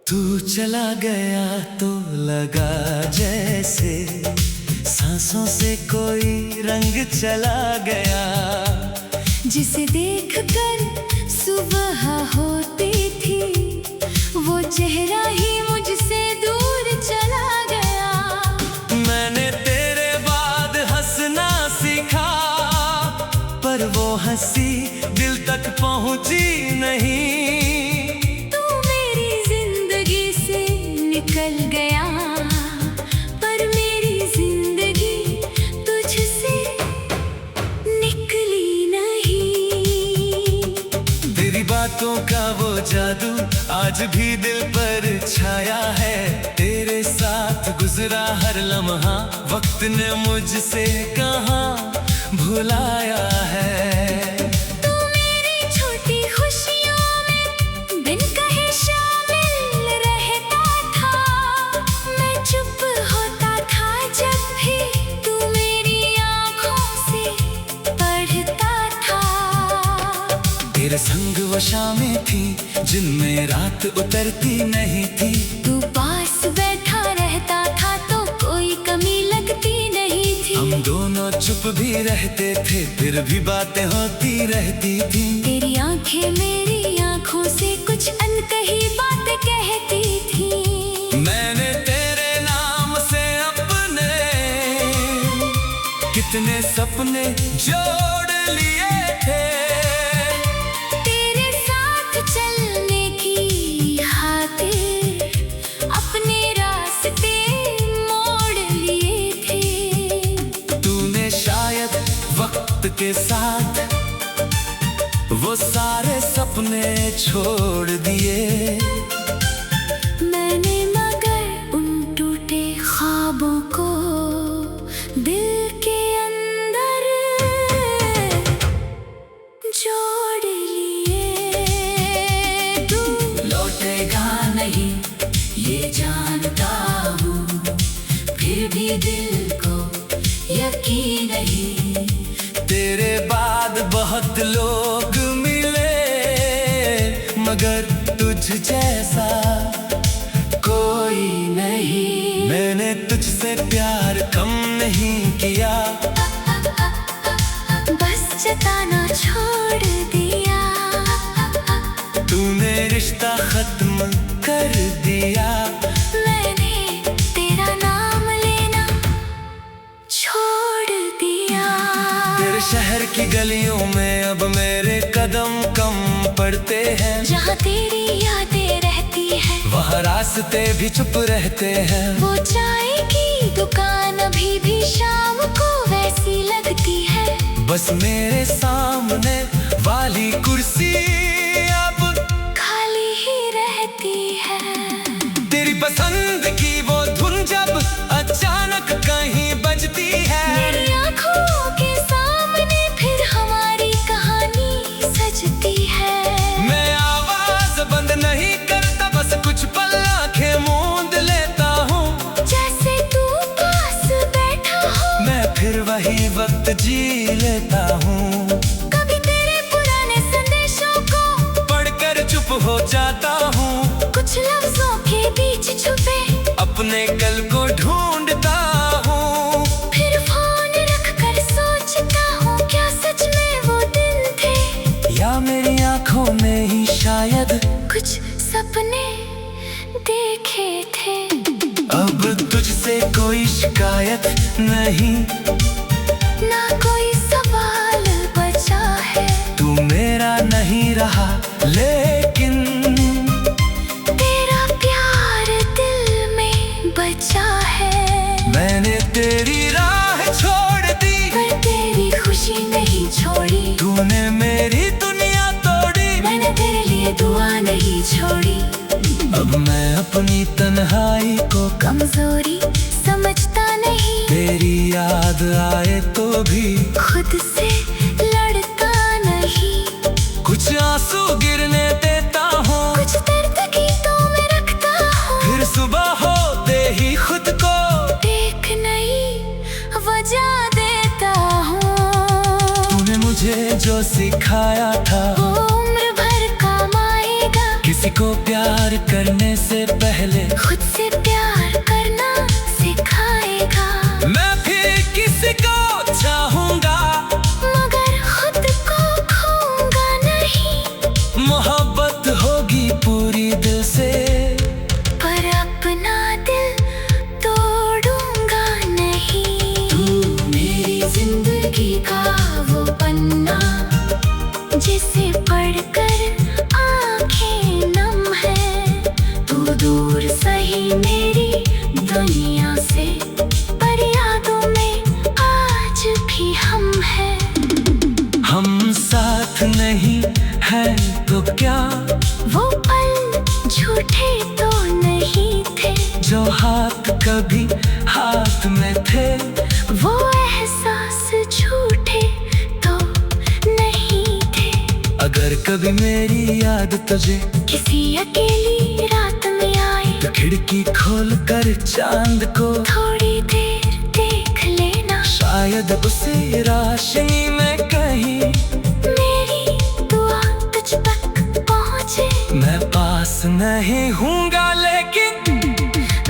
तू चला गया तो लगा जैसे सांसों से कोई रंग चला गया। जिसे देखकर सुबह होती थी वो चेहरा ही मुझसे दूर चला गया। मैंने तेरे बाद हंसना सीखा पर वो हंसी दिल तक पहुंची नहीं। निकल गया पर मेरी जिंदगी तुझसे निकली नहीं। तेरी बातों का वो जादू आज भी दिल पर छाया है। तेरे साथ गुजरा हर लम्हा वक्त ने मुझसे कहाँ भुलाया है। तेरे संग वो शामें थी जिनमें रात उतरती नहीं थी। तू पास बैठा रहता था तो कोई कमी लगती नहीं थी। हम दोनों चुप भी रहते थे फिर भी बातें होती रहती थी। तेरी आंखें मेरी आंखों से कुछ अनकही बातें कहती थी। मैंने तेरे नाम से अपने कितने सपने जोड़ लिए थे। चलने की खातिर अपने रास्ते मोड़ लिए थे। तूने शायद वक्त के साथ वो सारे सपने छोड़ दिए। मैंने मगर उन टूटे ख्वाबों को दिल के अंदर जोड़ लिए। नहीं ये जानता हूँ फिर भी दिल को यकीन नहीं। तेरे बाद बहुत लोग मिले मगर तुझ जैसा कोई नहीं। मैंने तुझसे प्यार कम नहीं किया बस जताना छोड़ दिया। तूने रिश्ता खत्म कर दिया। मैंने तेरा नाम लेना छोड़ दिया। तेरे शहर की गलियों में अब मेरे कदम कम पड़ते हैं। जहाँ तेरी यादें रहती हैं वहाँ रास्ते भी चुप रहते हैं। वो चाय की दुकान अभी भी शाम को वैसी लगती है। बस मेरे सामने वाली कुर्सी अब खाली ही रहती है। तेरी पसंद की वो धुन जब अचानक कहीं बजती है। मेरी आँखों के सामने फिर हमारी कहानी सजती है। मैं आवाज बंद नहीं करता बस कुछ पल आंखें मूंद लेता हूँ। जैसे तू पास बैठा हो मैं फिर वही वक्त जी लेता हूँ। कभी तेरे पुराने संदेशों को पढ़कर चुप हो जाता हूँ। कुछ लफ्जों के बीच छुपे अपने कल को ढूंढता हूँ। फिर फोन रख कर सोचता हूँ क्या सच में वो दिन थे या मेरी आंखों में ही शायद कुछ सपने देखे थे। अब तुझसे कोई शिकायत नहीं ना कोई सवाल बचा है। तू मेरा नहीं रहा लेकिन तेरा प्यार दिल में बचा है। मैंने तेरी राह छोड़ दी पर तेरी खुशी नहीं छोड़ी। तूने मेरी दुनिया तोड़ी मैंने तेरे लिए दुआ नहीं छोड़ी। अब मैं अपनी तन्हाई को कमजोरी समझता नहीं। तेरी याद आए तो भी खुद से लड़ता नहीं। कुछ आंसू गिरने देता हूँ। कुछ दर्द गीतों में रखता हूँ। फिर सुबह होते ही खुद को एक नई वजह देता हूँ। तूने मुझे जो सिखाया था वो उम्र भर काम आएगा। किसी को प्यार करने से पहले खुद से प्यार करना सिखाएगा। मैं फिर किसी को चाहूंगा मगर खुद को खोऊंगा नहीं। मोहब्बत होगी पूरी दिल से, पर अपना दिल तोड़ूंगा नहीं। तू मेरी जिंदगी का वो पन्ना जिसे पढ़कर आंखें नम है। तू दूर सही मेरी दुनिया से, पर यादों में आज भी हम हैं। हम साथ नहीं है तो क्या, वो पल झूठे तो नहीं थे। जो हाथ कभी हाथ में थे, वो एहसास झूठे तो नहीं थे। अगर कभी मेरी याद तुझे किसी अकेली रात में आए, तो खिड़की खोल कर चांद को थोड़ी देर देख लेना। शायद उसी रोशनी में कहीं मेरी दुआ तुझ तक पहुँचे। मैं पास नहीं हूँगा लेकिन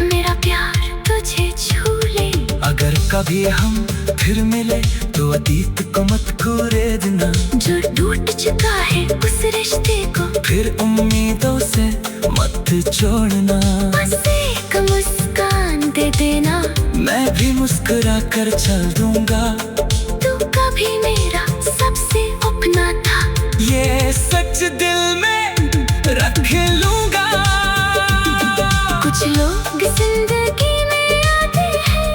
मेरा प्यार तुझे छू ले। अगर कभी हम फिर मिले तो अतीत को मत कुरेदना। जो टूट चुका है उस रिश्ते को फिर उम्मीदों से मत छोड़ना। बस एक मुस्कान दे देना। मैं भी मुस्कुरा कर चल दूंगा। तू कभी मेरा सबसे अपना था, ये सच दिल में रख लूंगा। कुछ लोग जिंदगी में आते हैं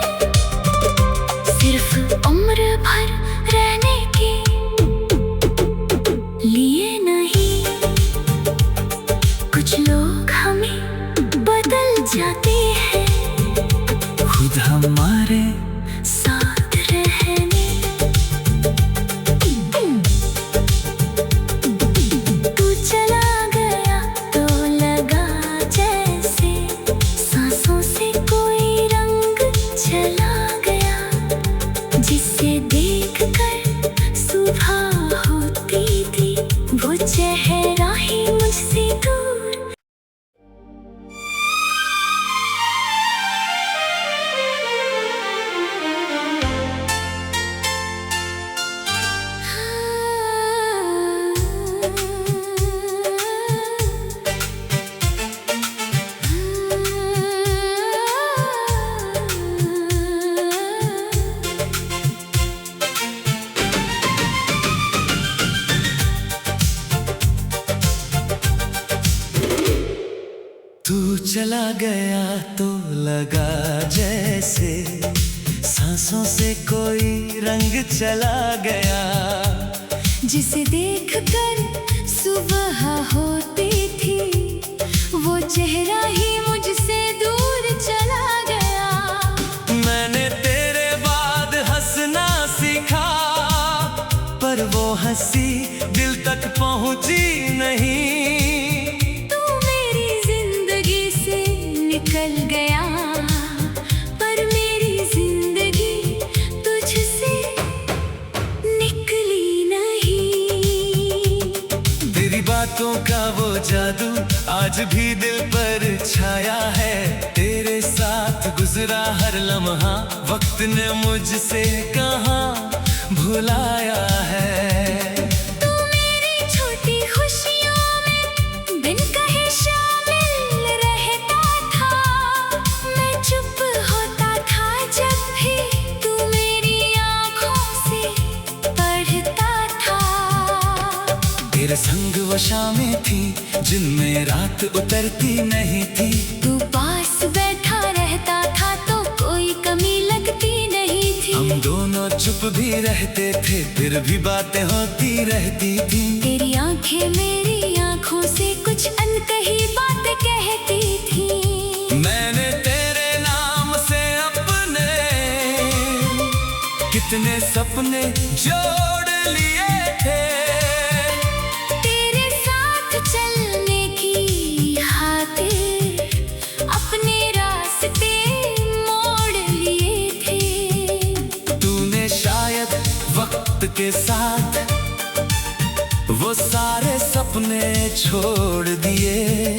सिर्फ उम्र भर रहने के लिए नहीं। कुछ लोग हमें बदल जाते हैं खुद हमारे साथ रहने। तू चला गया तो लगा जैसे सांसों से कोई रंग चला गया। जिसे देखकर सुबह होती थी, वो चेहरा ही मुझसे दूर। तू चला गया तो लगा जैसे सांसों से कोई रंग चला गया। जिसे देखकर सुबह होती थी, वो चेहरा ही मुझसे दूर चला गया। मैंने तेरे बाद हंसना सीखा, पर वो हंसी दिल तक पहुंची नहीं। तू मेरी जिंदगी से निकल गया, पर मेरी जिंदगी तुझसे निकली नहीं। तेरी बातों का वो जादू आज भी दिल पर छाया है। तेरे साथ गुजरा हर लम्हा वक्त ने मुझसे कहाँ भुलाया है। तू मेरी छोटी खुशियों में बिन कहे शामिल रहता था। मैं चुप होता था जब भी तू मेरी आंखों से पढ़ता था। तेरे संग वो शामें थी जिनमें रात उतरती नहीं थी। तू पास बैठा रहता था तो कोई कमी लगती नहीं थी। हम दोनों चुप भी रहते थे, फिर भी बातें होती रहती थी। तेरी आंखें मेरी आंखों से कुछ अनकही बातें कहती थी। मैंने तेरे नाम से अपने कितने सपने जोड़ लिए थे। तेरे साथ चलने की खातिर अपने रास्ते मोड़ लिए थे। तूने शायद वक्त के साथ वो सारे सपने छोड़ दिए।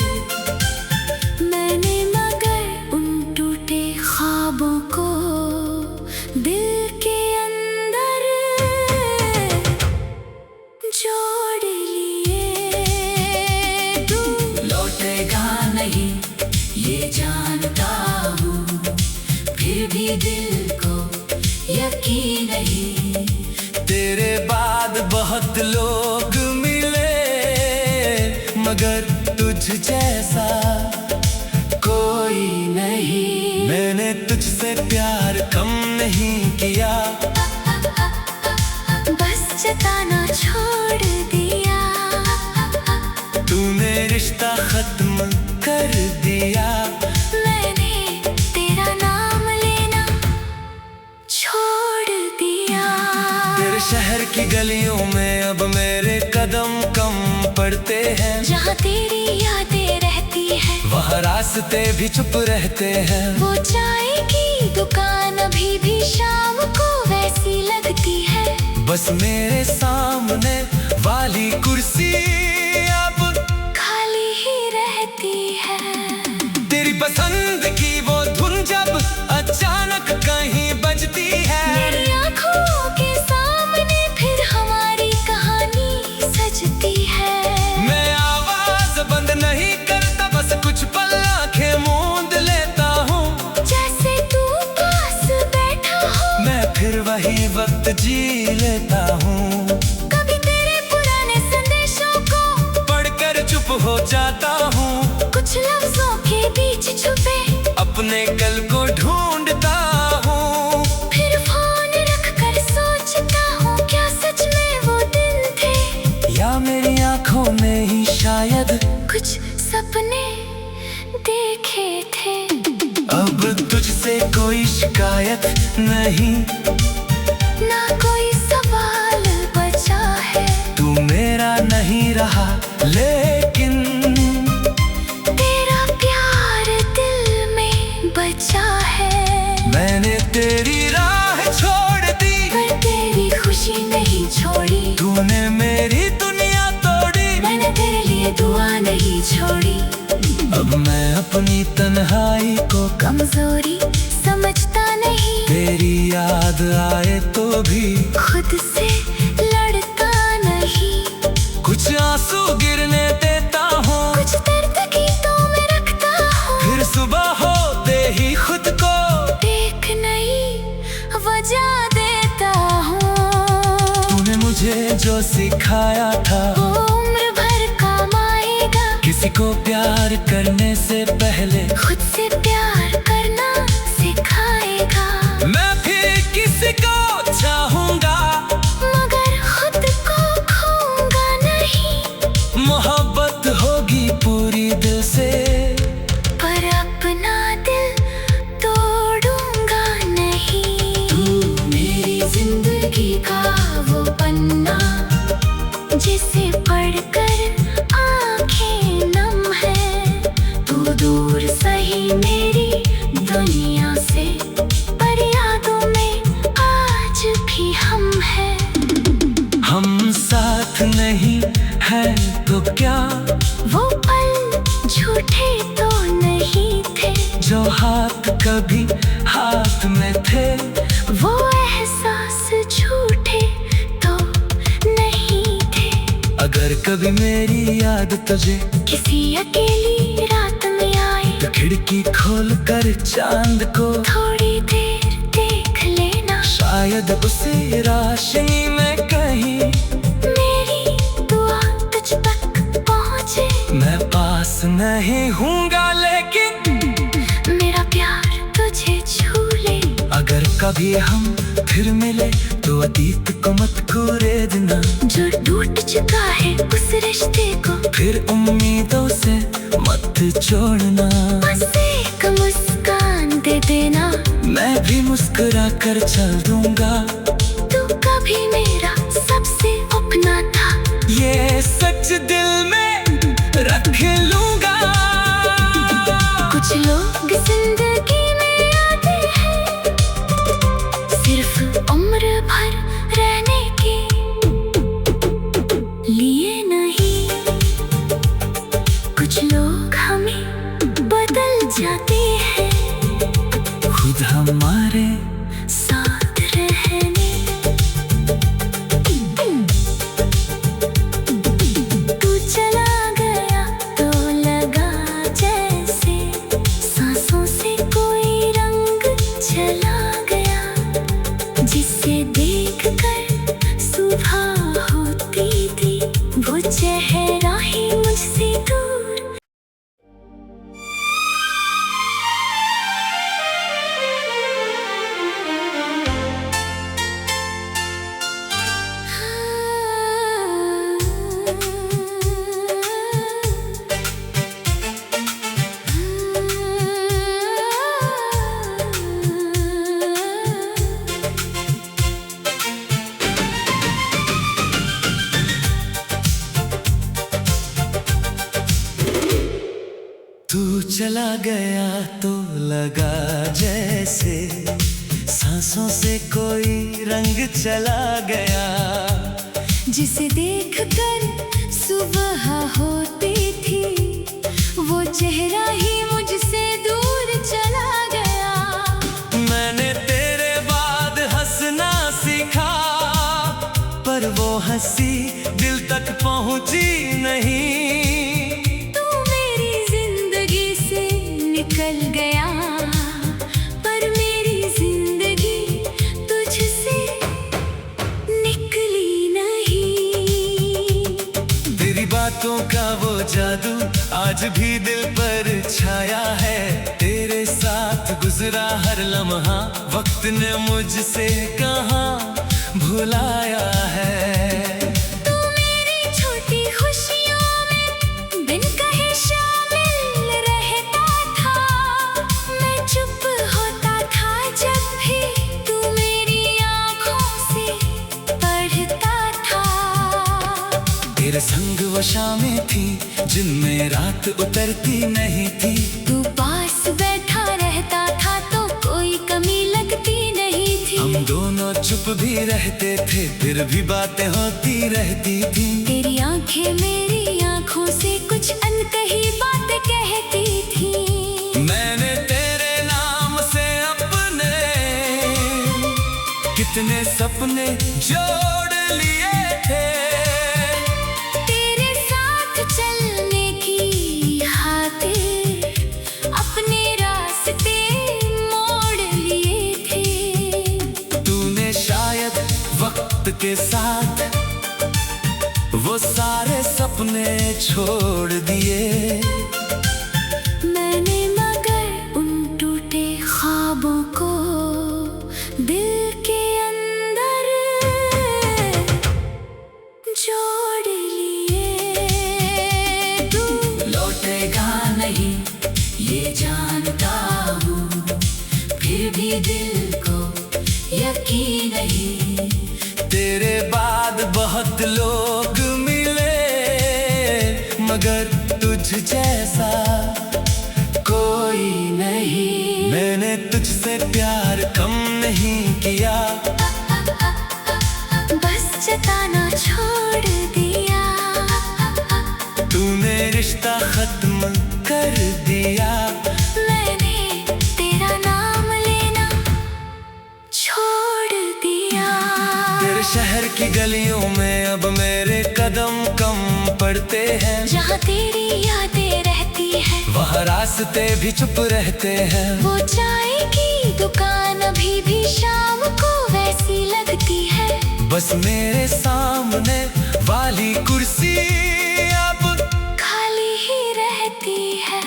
तुझसे प्यार कम नहीं किया, बस जताना छोड़ दिया। तूने रिश्ता खत्म कर दिया, मैंने तेरा नाम लेना छोड़ दिया। तेरे शहर की गलियों में अब मेरे कदम कम पड़ते हैं। जहाँ तेरी यादें रहती है, वहाँ रास्ते भी चुप रहते हैं। वो चाय की दुकान अभी भी शाम को वैसी लगती है। बस मेरे सामने वाली कुर्सी अब खाली ही रहती है। तेरी पसंद की वो धुन जब अचानक कहीं बजती है, मेरी आँखों के सामने फिर हमारी कहानी सजती है। मैं आवाज बंद नहीं करता, बस कुछ पल आंखें मूंद लेता हूँ। जैसे तू पास बैठा हो, मैं फिर वही वक्त जी लेता हूँ। कभी तेरे पुराने संदेशों को पढ़कर चुप हो जाता हूँ। कुछ लफ्जों के बीच छुपे अपने कल को ढूंढता हूँ। फिर फोन रख कर सोचता हूँ, क्या सच में वो दिन थे, या मेरी आंखों ने ही शायद कुछ सपने देखे थे। अब तुझसे कोई शिकायत नहीं, ना कोई सवाल बचा है। तू मेरा नहीं रहा लेकिन तेरा प्यार दिल में बचा है। मैंने तेरी राह छोड़ दी, पर तेरी खुशी नहीं छोड़ी। तूने मेरी दुनिया तोड़ी, मैंने तेरे लिए दुआ नहीं छोड़ी। अब मैं अपनी तन्हाई को कमजोरी समझता नहीं, तेरी याद आए तो भी खुद से लड़ता नहीं। कुछ आंसू गिरने देता हूँ, कुछ दर्द गीतों में रखता हूँ। फिर सुबह होते ही खुद को एक नई वजह देता हूँ। तूने मुझे जो सिखाया था, वो उम्र भर काम आएगा। किसी को प्यार करने से पहले खुद से प्यार करना सिखाएगा। मैं फिर किसी को चाहूंगा, मगर खुद को खोऊंगा नहीं। मोहब्बत होगी पूरी दिल से, पर अपना दिल तोड़ूंगा नहीं। तू मेरी जिंदगी का वो पन्ना, जिसे पढ़कर आंखें नम है। तू दूर सही मेरी दुनिया से, पर यादों में आज भी हम हैं। हम साथ नहीं है तो क्या, वो पल झूठे तो नहीं थे, जो हाथ कभी हाथ में थे। वो एहसास झूठे तो नहीं थे। अगर कभी मेरी याद तुझे किसी अकेली रात में आए, तो खिड़की खोल कर चांद को थोड़ी देर देख लेना। शायद उसी रोशनी में कहीं मेरी दुआ तुझ तक पहुँचे। मैं पास नहीं हूँगा लेकिन मेरा प्यार तुझे छू ले। अगर कभी हम फिर मिले तो अतीत को मत कुरेदना। जो टूट चुका है उस रिश्ते को फिर उम्मीदों से मत छोड़ना। बस एक मुस्कान दे देना, मैं भी मुस्कुरा कर चल दूंगा। तू कभी मेरा सबसे अपना था, ये सच दिल में रख लूंगा। कुछ लोग जिंदगी में आते हैं सिर्फ उम्र भर रहने के लिए नहीं। कुछ लोग हमें बदल जाते हैं खुद हमारे साथ रहने। तू चला गया तो लगा जैसे सांसों से कोई रंग चला गया, जिसे देखकर सुबह होती थी वो चेहरा ही मुझसे दूर। तू चला गया तो लगा जैसे सांसों से कोई रंग चला गया। जिसे देखकर सुबह होती थी, वो चेहरा ही मुझसे दूर चला गया। मैंने तेरे बाद हंसना सीखा, पर वो हंसी दिल तक पहुंची नहीं। तू मेरी जिंदगी से निकल गया, पर मेरी जिंदगी तुझसे निकली नहीं। तेरी बातों का वो जादू आज भी दिल पर छाया है। तेरे साथ गुजरा हर लम्हा वक्त ने मुझसे कहाँ भुलाया है। तू मेरी छोटी खुशियों में बिन कहे शामिल रहता था। मैं चुप होता था जब भी तू मेरी आँखों से पढ़ता था। तेरे संग वो शामें थी जिनमें रात उतरती नहीं थी। तू पास बैठा रहता था तो कोई कमी लगती नहीं थी। हम दोनों चुप भी रहते थे, फिर भी बातें होती रहती थी। तेरी आंखें मेरी आंखों से कुछ अनकही बातें कहती थी। मैंने तेरे नाम से अपने कितने सपने जोड़ लिए थे। तेरे साथ चलने की खातिर अपने रास्ते मोड़ लिए थे। तूने शायद वक्त के साथ वो सारे सपने छोड़ दिए। मैंने मगर उन टूटे ख्वाबों को दिल के अंदर जोड़ लिए। तू लौटेगा नहीं ये जानता हूँ, फिर भी दिल को यकीन नहीं। तेरे बाद बहुत लोग मिले, मगर तुझ जैसा कोई नहीं। मैंने तुझसे प्यार कम नहीं किया, बस जताना छोड़ दिया। तूने रिश्ता खत्म कर दिया। मैंने तेरा नाम लेना छोड़ दिया। तेरे शहर की गलियों में अब मेरे कदम कम पड़ते हैं। जहाँ तेरी यादें रहती है, वहाँ रास्ते भी चुप रहते हैं। वो चाय की दुकान अभी भी शाम को वैसी लगती है। बस मेरे सामने वाली कुर्सी अब खाली ही रहती है।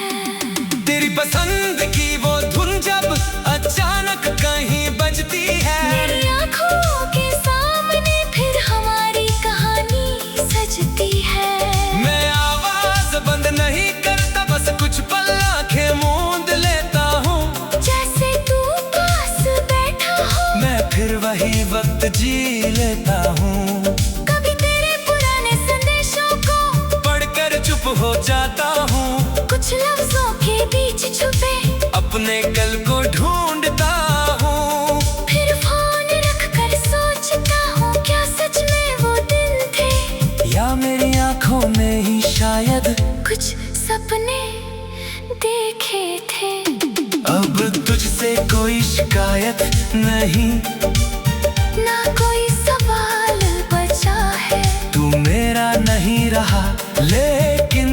तेरी पसंद की वो धुन जब अचानक कहीं बजती है। मेरी आँखों के सामने फिर हमारी कहानी सजती है। मैं आवाज बंद नहीं करता, बस कुछ पल आंखें मूंद लेता हूँ। जैसे तू पास बैठा हो, मैं फिर वही वक्त जी लेता हूँ। कभी तेरे पुराने संदेशों को पढ़कर चुप हो जाता हूँ। कुछ लफ्जों के बीच छुपे अपने कल को ढूंढता हूँ। फिर फोन रख कर सोचता हूँ, क्या सच में वो दिन थे, या मेरी आंखों में ही शायद कुछ सपने देखे थे। अब तुझसे कोई शिकायत नहीं, ना कोई सवाल बचा है। तू मेरा नहीं रहा लेकिन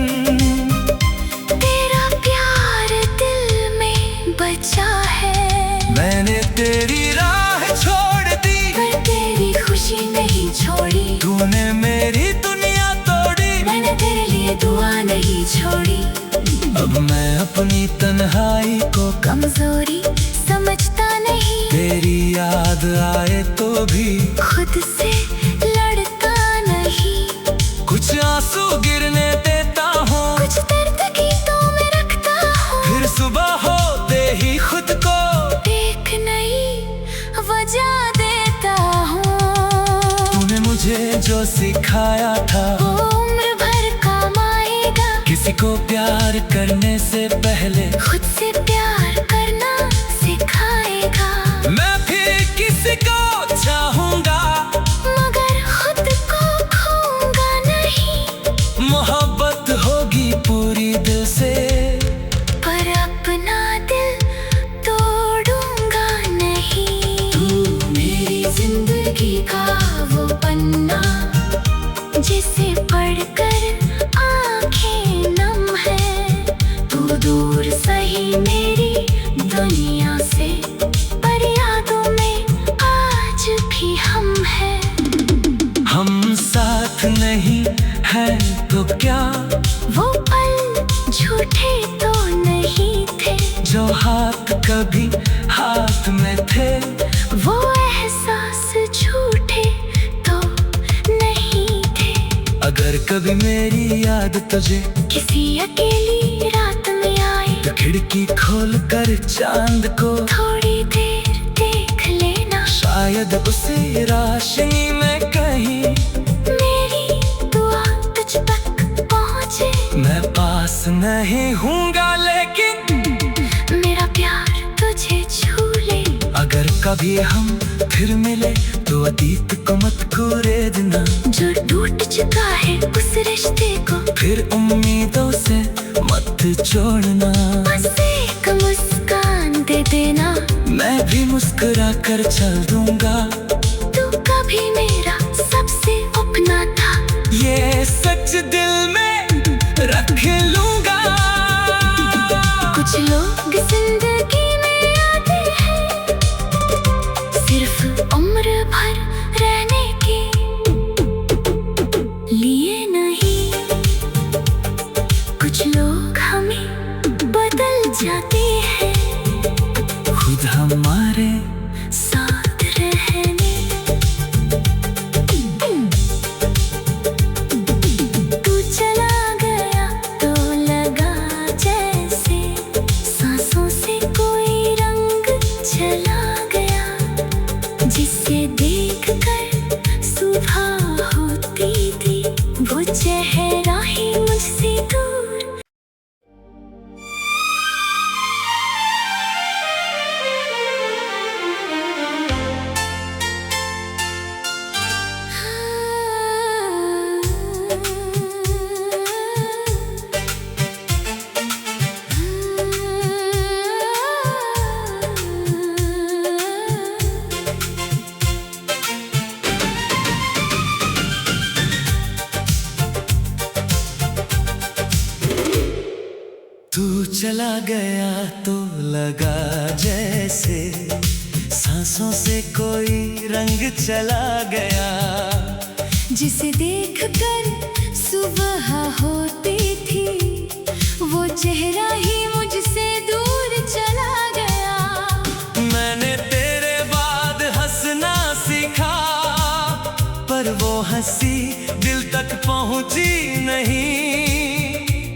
तेरा प्यार दिल में बचा है। मैंने तेरी राह छोड़ दी, पर तेरी खुशी नहीं छोड़ी। तूने मेरी दुनिया तोड़ी, मैंने तेरे लिए दुआ नहीं छोड़ी। अब मैं अपनी तन्हाई को कमजोरी समझता नहीं, तेरी याद आए तो भी खुद से लड़ता नहीं। कुछ आंसू गिरने देता हूँ, कुछ दर्द गीतों में रखता हूँ। फिर सुबह होते ही खुद को एक नई वजह देता हूँ। तूने मुझे जो सिखाया था, वो उम्र भर काम आएगा। किसी को प्यार कर करने से पहले खुद से प्यार करना सिखाएगा। मैं फिर किसी को चाहूंगा मगर खुद को खोऊंगा नहीं। मोहब्बत होगी पूरी दिल से, पर अपना दिल तोड़ूंगा नहीं। तू मेरी जिंदगी का वो पन्ना जिसे पढ़कर आंखें नम है। तू दूर सही मेरी दुनिया से, पर यादों में आज भी हम हैं। हम साथ नहीं है तो क्या, वो पल झूठे तो नहीं थे, जो हाथ कभी हाथ में थे। वो एहसास झूठे तो नहीं थे। अगर कभी मेरी याद तुझे किसी अकेली रात में आए, तो खिड़की खोल कर चांद को थोड़ी देर देख लेना। शायद उसी रोशनी में कहीं मेरी दुआ तुझ तक पहुँचे। मैं पास नहीं हूँगा लेकिन मेरा प्यार तुझे छू ले। अगर कभी हम फिर मिले तो अतीत को मत कुरेदना। जो टूट चुका है उस रिश्ते को फिर उम्मीदों से मत छोड़ना। बस एक मुस्कान दे देना। मैं भी मुस्कुरा कर चल दूंगा। तू कभी मेरा सबसे अपना था, ये सच दिल में रख लूंगा। कुछ लोग जिंदगी में आते हैं सिर्फ उम्र भर रहने के लिए नहीं। कुछ लोग हमें बदल जाते हैं खुद हमारे साथ रहने। तू चला गया तो लगा जैसे सांसों से कोई रंग चला गया, जिसे देखकर सुबह होती थी वो चेहरा ही मुझसे दूर। तू चला गया तो लगा जैसे सांसों से कोई रंग चला गया, जिसे देखकर सुबह होती थी वो चेहरा ही मुझसे दूर चला गया। मैंने तेरे बाद हंसना सीखा पर वो हंसी दिल तक पहुंची नहीं।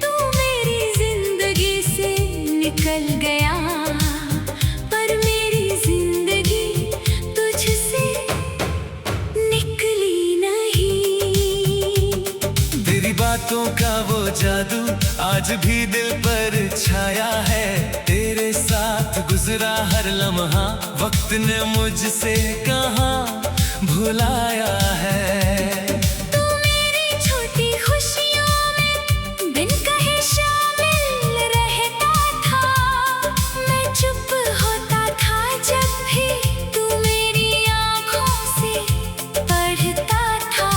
तू मेरी जिंदगी से निकल गया पर मेरी जिंदगी तुझसे निकली नहीं। तेरी बातों का वो जादू आज भी दिल पर छाया है। तेरे साथ गुजरा हर लम्हा वक्त ने मुझसे कहाँ भुलाया है। तू मेरी छोटी खुशियों में बिन कहे शामिल रहता था। मैं चुप होता था जब भी तू मेरी आंखों से पढ़ता था।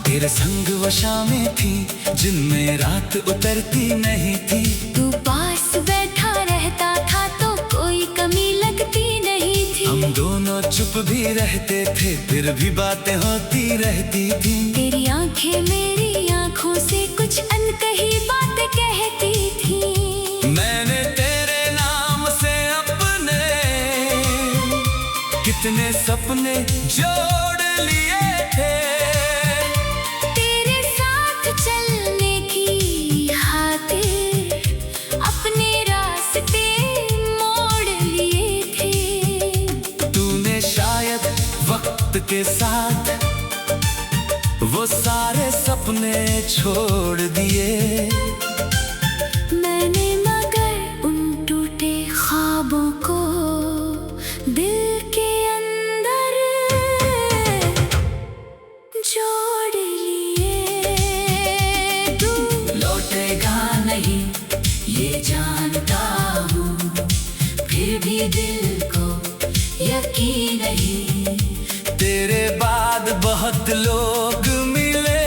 तेरे संग वो शामें थी जिनमें रात उतरती नहीं थी। तू पास बैठा रहता था तो कोई कमी लगती नहीं थी। हम दोनों चुप भी रहते थे फिर भी बातें होती रहती थी। तेरी आंखें मेरी आंखों से कुछ अनकही बातें कहती थी। मैंने तेरे नाम से अपने कितने सपने जोड़ लिए थे। तेरे साथ चलने की खातिर अपने रास्ते मोड़ लिए थे। तूने शायद वक्त के साथ वो सारे सपने छोड़ दिए। जानता हूँ, फिर भी दिल को यकीन नहीं। तेरे बाद बहुत लोग मिले,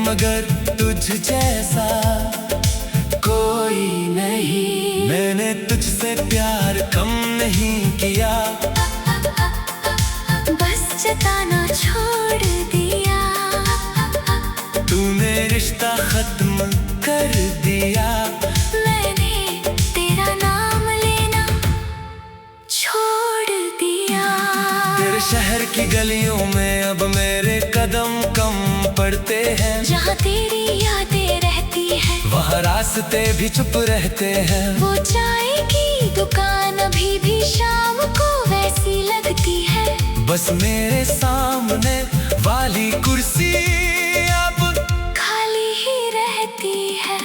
मगर तुझ जैसा कोई नहीं। मैंने तुझसे प्यार कम नहीं किया, बस जताना छोड़ दिया। तूने रिश्ता खत्म कर दिया। मैंने तेरा नाम लेना छोड़ दिया। तेरे शहर की गलियों में अब मेरे कदम कम पड़ते हैं। जहाँ तेरी यादें रहती है, वहाँ रास्ते भी चुप रहते हैं। वो चाय की दुकान अभी भी शाम को वैसी लगती है। बस मेरे सामने वाली कुर्सी अब खाली ही रहती है।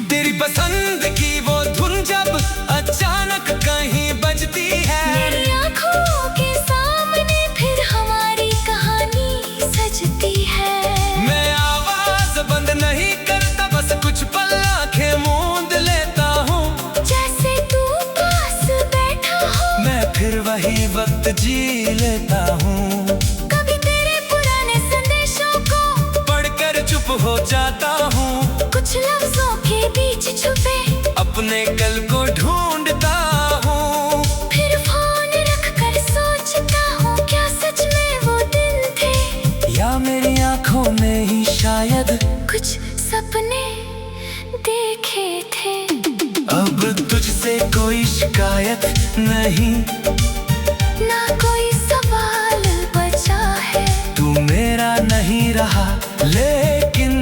तेरी पसंद की वो धुन जब अचानक कहीं बजती है, मेरी आँखों के सामने फिर हमारी कहानी सजती है। मैं आवाज बंद नहीं करता, बस कुछ पल आंखें मूंद लेता हूँ। जैसे तू पास बैठा हो, मैं फिर वही वक्त जी लेता हूँ। कभी तेरे पुराने संदेशों को पढ़कर चुप हो जाता हूँ। कुछ लफ्जों के बीच छुपे अपने कल को ढूंढता हूँ। फिर फोन रख कर सोचता हूँ, क्या सच में वो दिन थे, या मेरी आंखों में ही शायद कुछ सपने देखे थे। अब तुझसे कोई शिकायत नहीं, ना कोई सवाल बचा है। तू मेरा नहीं रहा लेकिन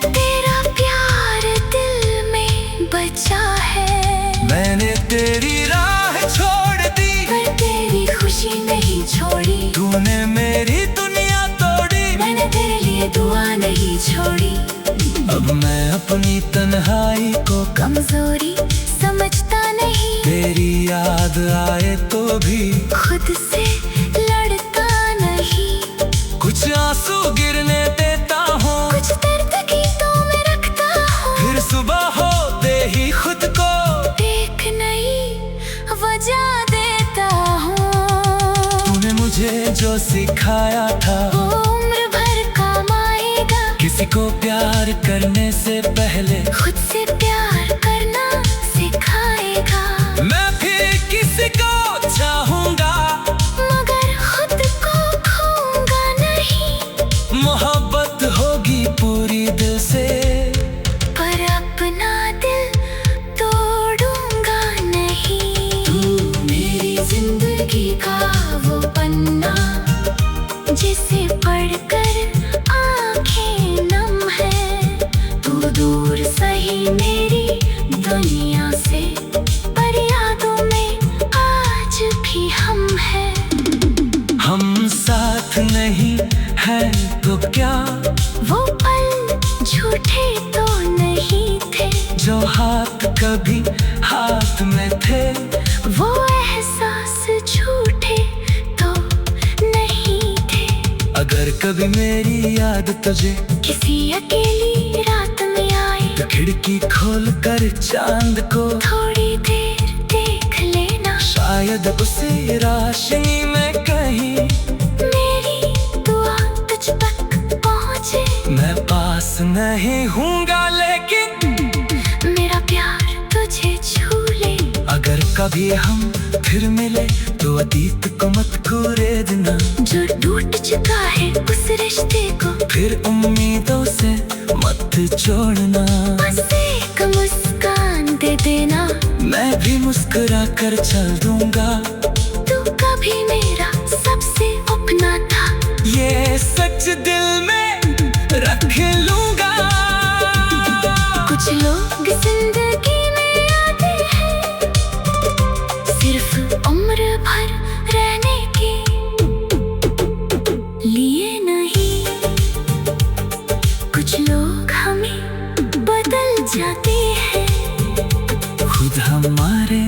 तेरा प्यार दिल में बचा है। मैंने तेरी राह छोड़ दी, पर तेरी खुशी नहीं छोड़ी। तूने मेरी दुनिया तोड़ी, मैंने तेरे लिए दुआ नहीं छोड़ी। अब मैं अपनी तन्हाई को कमजोरी समझता नहीं, तेरी याद आए तो भी खुद से लड़ता नहीं। कुछ आंसू गिरने देता हूँ, कुछ दर्द गीतों में रखता हूँ। फिर सुबह होते ही खुद को एक नई वजह देता हूँ। तूने मुझे जो सिखाया था, वो उम्र भर काम आएगा। किसी को प्यार करने से पहले खुद से प्यार करना सिखाएगा। मैं फिर किसी को चाहूंगा, मगर खुद को खोऊंगा नहीं। मोहब्बत होगी पूरी दिल से, पर अपना दिल तोड़ूंगा नहीं। तू मेरी जिंदगी का वो पन्ना, जिसे पढ़कर आंखें नम है। तू दूर सही मेरी दुनिया से, पर यादों में आज भी हम हैं। हम साथ नहीं है तो क्या, वो पल झूठे तो नहीं थे, जो हाथ कभी हाथ में थे। वो एहसास झूठे तो नहीं थे। अगर कभी मेरी याद तुझे किसी अकेली रात में आए, तो खिड़की खोल कर चांद को थोड़ी देर देख लेना। शायद उसी रोशनी में कहीं मेरी दुआ तुझ तक पहुँचे। मैं पास नहीं हूँगा लेकिन मेरा प्यार तुझे छू ले। अगर कभी हम फिर मिले तो अतीत को मत कुरेदना। जो टूट चुका है उस रिश्ते को फिर उम्मीदों से मत जोड़ना। बस एक मुस्कान दे देना, मैं भी मुस्कुरा कर चल दूंगा। तू कभी मेरा सबसे अपना था, ये सच दिल में रख लूंगा। कुछ लोग जिंदगी में आते हैं सिर्फ उम्र भर रहने के लिए नहीं। कुछ लोग हमें बदल जाते हैं खुद हमारे